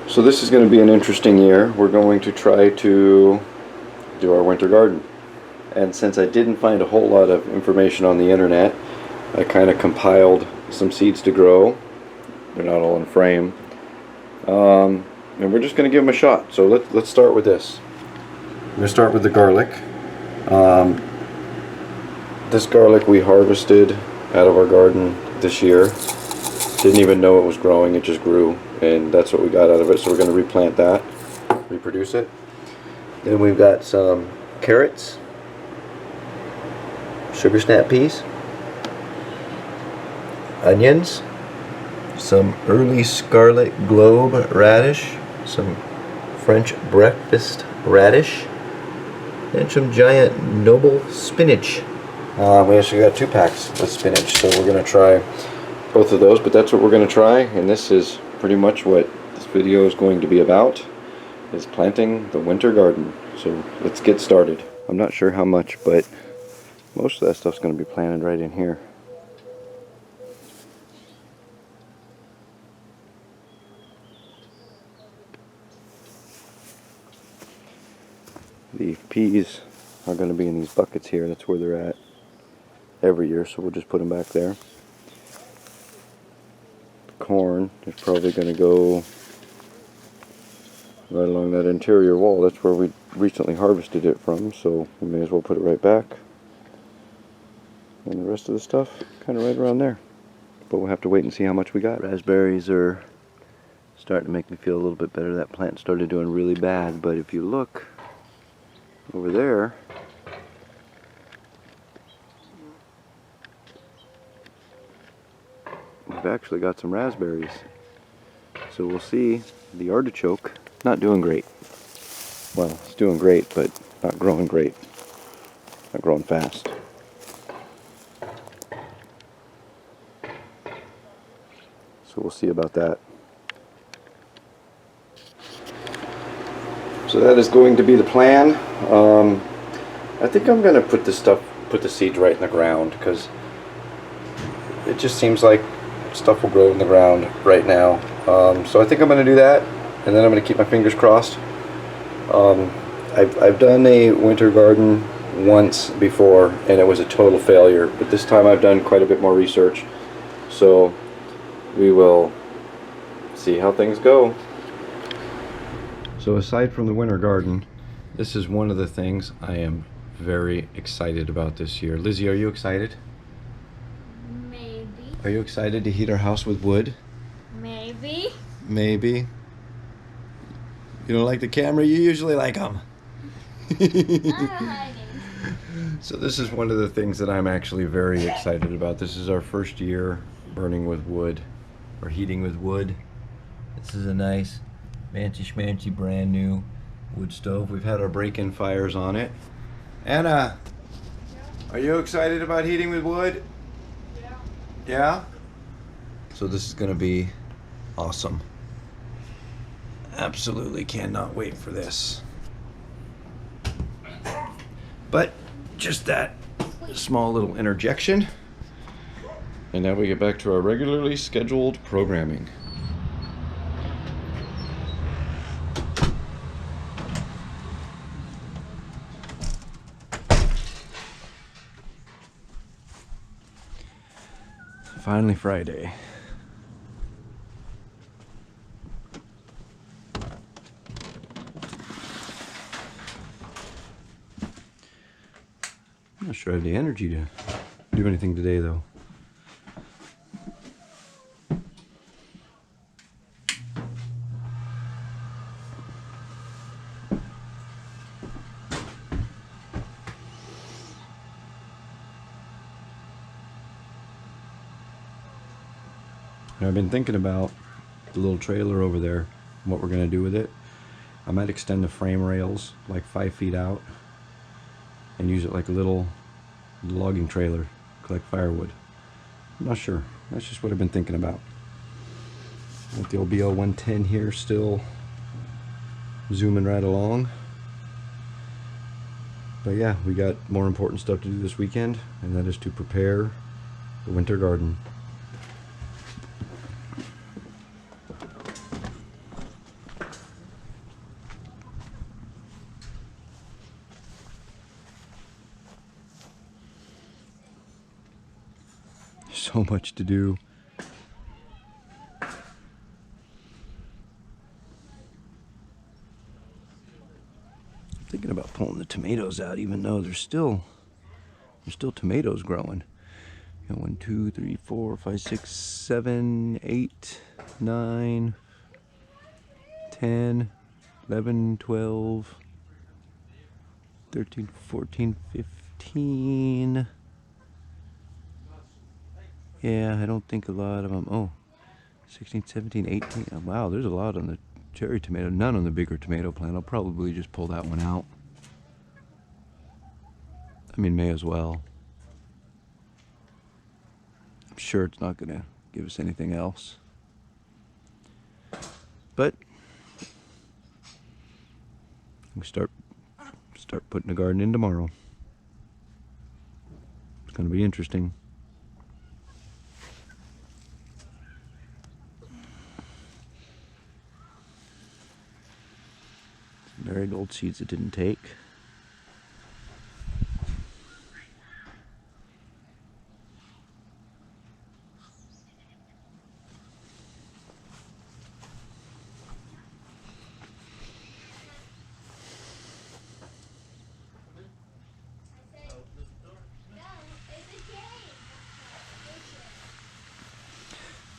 So this is going to be an interesting year. We're going to try to do our winter garden. And since I didn't find a whole lot of information on the internet, I kind of compiled some seeds to grow. They're not all in frame. And we're just going to give them a shot. So let's start with this. I'm going to start with the garlic. This garlic we harvested out of our garden this year. Didn't even know it was growing, it just grew, and that's what we got out of it. So we're going to replant that, reproduce it. Then we've got some carrots, sugar snap peas, onions, some early scarlet globe radish, some French breakfast radish, and some giant noble spinach. We actually got 2 packs of spinach, so we're going to try both of those, but that's what we're going to try, and this is pretty much what this video is going to be about, is planting the winter garden. So let's get started. I'm not sure how much, but most of that stuff's going to be planted right in here. The peas are going to be in these buckets here. That's where they're at every year, so we'll just put them back there. Corn is probably going to go right along that interior wall. That's where we recently harvested it from, so we may as well put it right back. And the rest of the stuff kind of right around there. But we'll have to wait and see how much we got. Raspberries are starting to make me feel a little bit better. That plant started doing really bad, but if you look over there, we've actually got some raspberries. So we'll see. The artichoke, not doing great. Well, it's doing great, but not growing great. Not growing fast. So we'll see about that. So that is going to be the plan. I think I'm going to put the seeds right in the ground, because it just seems like stuff will grow in the ground right now. So I think I'm going to do that, and then I'm going to keep my fingers crossed. I've done a winter garden once before, and it was a total failure, but this time I've done quite a bit more research, so we will see how things go. So aside from the winter garden, this is one of the things I am very excited about this year. Lizzie, are you excited? Maybe. Are you excited to heat our house with wood? Maybe. Maybe. You don't like the camera? You usually like them. So this is one of the things that I'm actually very excited about. This is our first year burning with wood, or heating with wood. This is a nice fancy schmancy brand new wood stove. We've had our break-in fires on it. Anna, are you excited about heating with wood? Yeah. Yeah? So this is going to be awesome. Absolutely cannot wait for this. But just that small little interjection, and now we get back to our regularly scheduled programming. Finally Friday. I'm not sure I have the energy to do anything today, though. I've been thinking about the little trailer over there and what we're going to do with it. I might extend the frame rails like 5 feet out and use it like a little logging trailer, collect firewood. I'm not sure. That's just what I've been thinking about. With the old BL 110 here still zooming right along. But yeah, we got more important stuff to do this weekend, and that is to prepare the winter garden. so much to do. Thinking about pulling the tomatoes out, even though there's still tomatoes growing. You know, 1, 2, 3, 4, 5, 6, 7, 8, 9, 10, 11, 12, 13, 14, 15. Yeah, I don't think a lot of them. Oh, 16, 17, 18. Oh, wow, there's a lot on the cherry tomato. None on the bigger tomato plant. I'll probably just pull that one out. I mean, may as well. I'm sure it's not going to give us anything else. But we start putting the garden in tomorrow. It's going to be interesting. Marigold seeds it didn't take.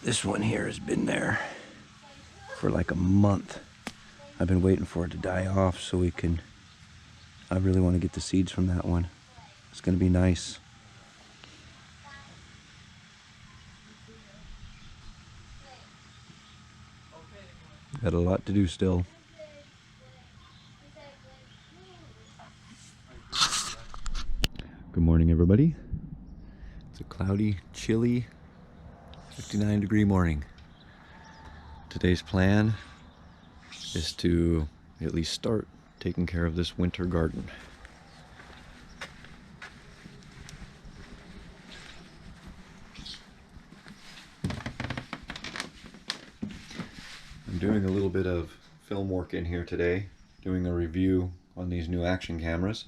This one here has been there for like a month. I've been waiting for it to die off so we can, I really want to get the seeds from that one. It's going to be nice. Got a lot to do still. Good morning, everybody. It's a cloudy, chilly, 59-degree morning. Today's plan is to at least start taking care of this winter garden. I'm doing a little bit of film work in here today, doing a review on these new action cameras.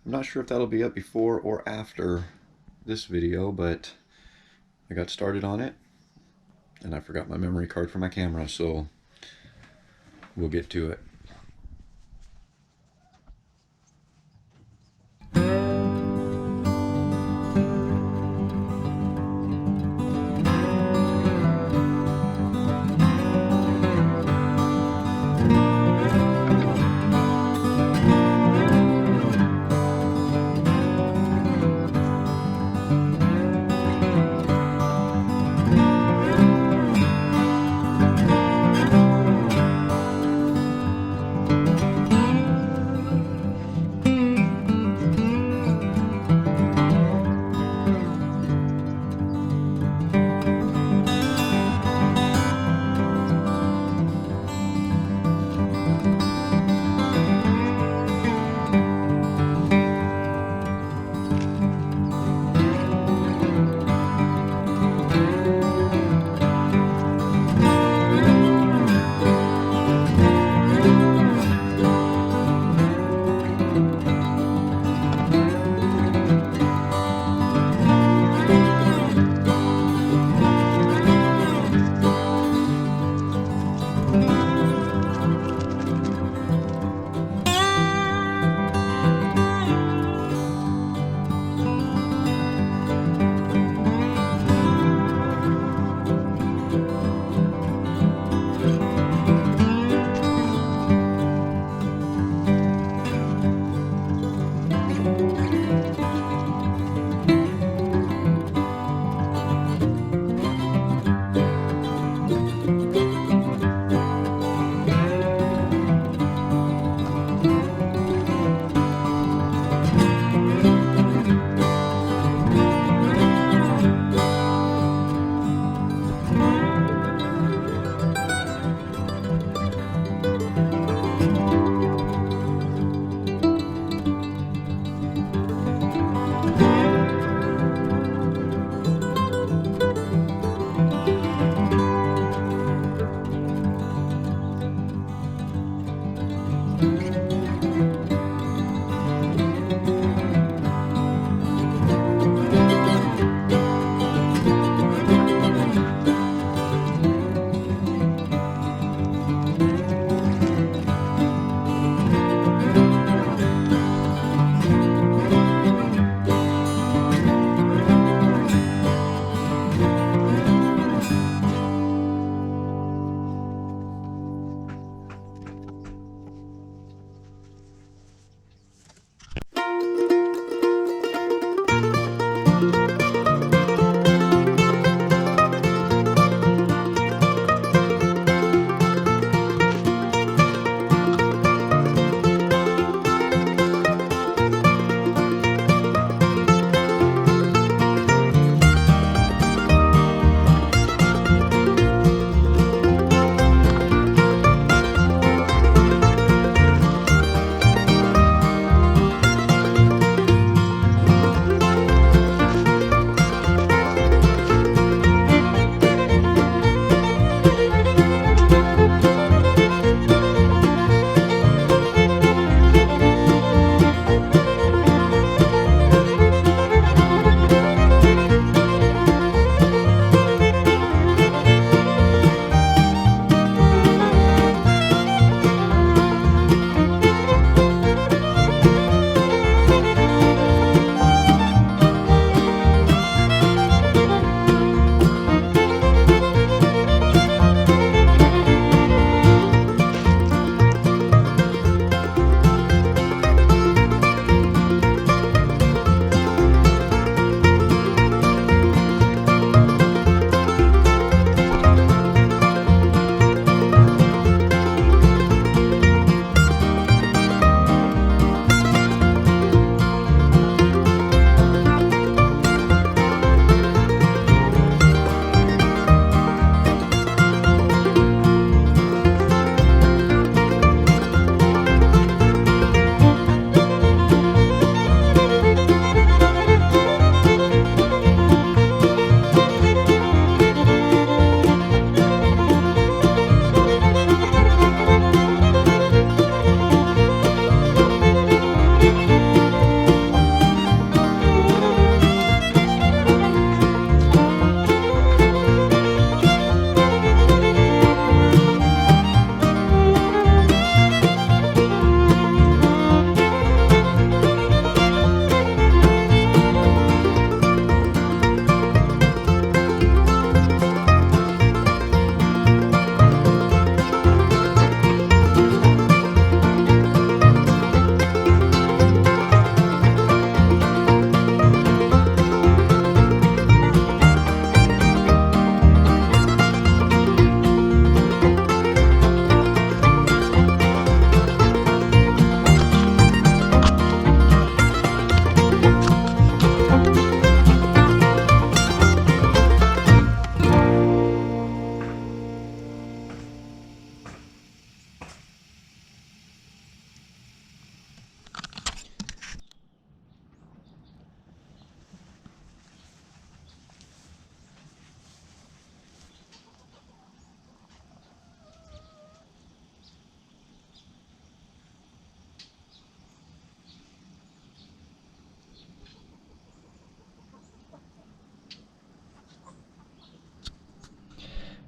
I'm not sure if that'll be up before or after this video, but I got started on it and I forgot my memory card for my camera, so we'll get to it.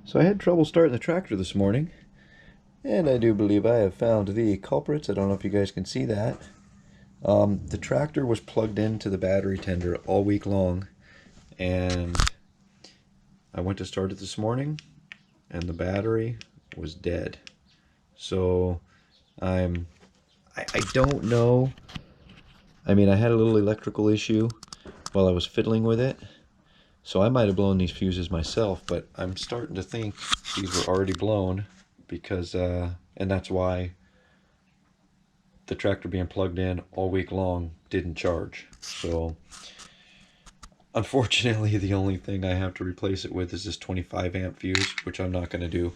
So I had trouble starting the tractor this morning, and I do believe I have found the culprits. I don't know if you guys can see that. The tractor was plugged into the battery tender all week long, and I went to start it this morning, and the battery was dead. So I don't know. I mean, I had a little electrical issue while I was fiddling with it, so I might have blown these fuses myself, but I'm starting to think these were already blown because, and that's why the tractor being plugged in all week long didn't charge. So unfortunately, the only thing I have to replace it with is this 25 amp fuse, which I'm not going to do.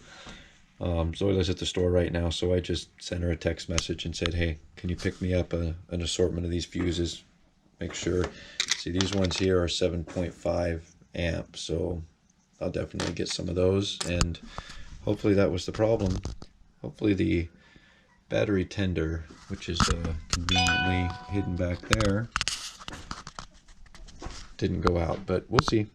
Zoila's at the store right now, so I just sent her a text message and said, hey, can you pick me up an assortment of these fuses? Make sure. See, these ones here are 7.5 amp, so I'll definitely get some of those, and hopefully that was the problem. Hopefully the battery tender, which is conveniently hidden back there, didn't go out, but we'll see.